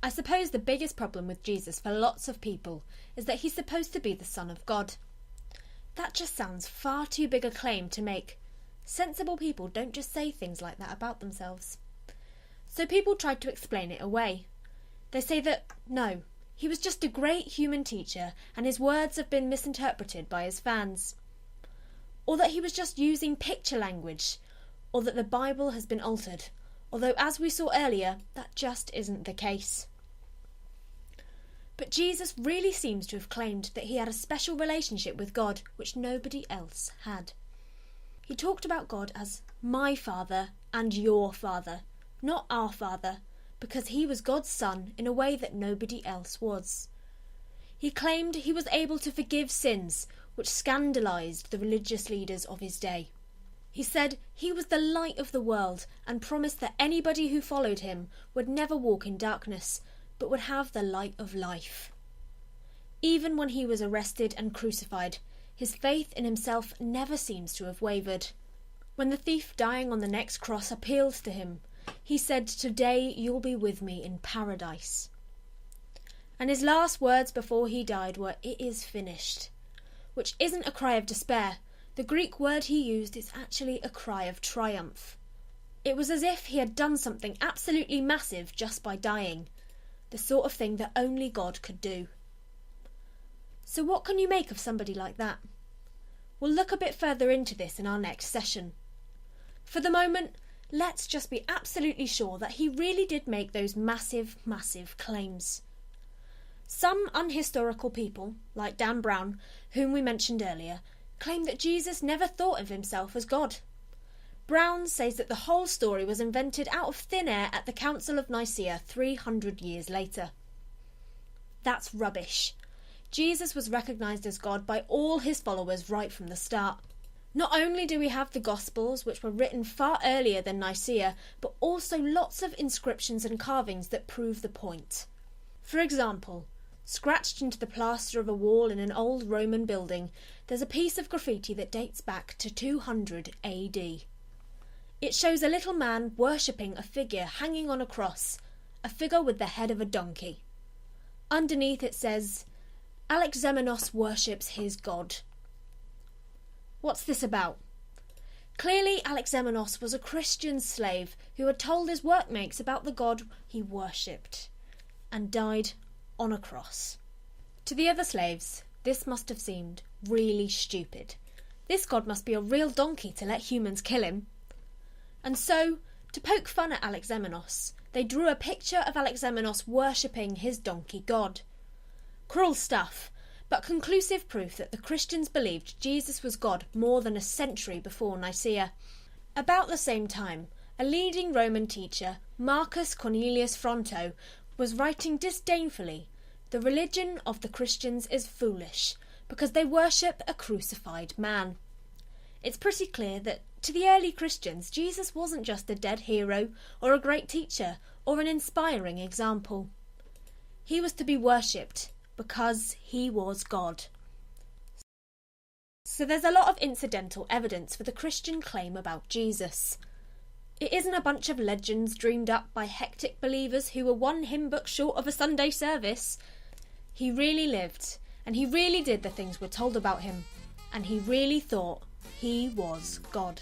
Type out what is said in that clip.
I suppose the biggest problem with Jesus for lots of people is that he's supposed to be the Son of God. That just sounds far too big a claim to make. Sensible people don't just say things like that about themselves. So people tried to explain it away. They say that, no, he was just a great human teacher and his words have been misinterpreted by his fans. Or that he was just using picture language, or that the Bible has been altered, although as we saw earlier, that just isn't the case. But Jesus really seems to have claimed that he had a special relationship with God which nobody else had. He talked about God as my Father and your Father, not our Father, because he was God's Son in a way that nobody else was. He claimed he was able to forgive sins, which scandalised the religious leaders of his day. He said he was the light of the world and promised that anybody who followed him would never walk in darkness, but would have the light of life. Even when he was arrested and crucified, his faith in himself never seems to have wavered. When the thief dying on the next cross appealed to him, he said, "Today you'll be with me in paradise." And his last words before he died were, "It is finished," which isn't a cry of despair. The Greek word he used is actually a cry of triumph. It was as if he had done something absolutely massive just by dying, the sort of thing that only God could do. So what can you make of somebody like that? We'll look a bit further into this in our next session. For the moment, let's just be absolutely sure that he really did make those massive, massive claims. Some unhistorical people, like Dan Brown, whom we mentioned earlier, claim that Jesus never thought of himself as God. Brown says that the whole story was invented out of thin air at the Council of Nicaea 300 years later. That's rubbish. Jesus was recognised as God by all his followers right from the start. Not only do we have the Gospels, which were written far earlier than Nicaea, but also lots of inscriptions and carvings that prove the point. For example, scratched into the plaster of a wall in an old Roman building, there's a piece of graffiti that dates back to 200 AD. It shows a little man worshipping a figure hanging on a cross, a figure with the head of a donkey. Underneath it says, "Alexamenos worships his god." What's this about? Clearly Alexamenos was a Christian slave who had told his workmates about the god he worshipped, and died on a cross. To the other slaves, this must have seemed really stupid. This god must be a real donkey to let humans kill him. And so, to poke fun at Alexamenos, they drew a picture of Alexamenos worshipping his donkey god. Cruel stuff, but conclusive proof that the Christians believed Jesus was God more than a century before Nicaea. About the same time, a leading Roman teacher, Marcus Cornelius Fronto, was writing disdainfully, "The religion of the Christians is foolish, because they worship a crucified man." It's pretty clear that to the early Christians, Jesus wasn't just a dead hero or a great teacher or an inspiring example. He was to be worshipped because he was God. So there's a lot of incidental evidence for the Christian claim about Jesus. It isn't a bunch of legends dreamed up by hectic believers who were one hymn book short of a Sunday service. He really lived, and he really did the things we're told about him, and he really thought he was God.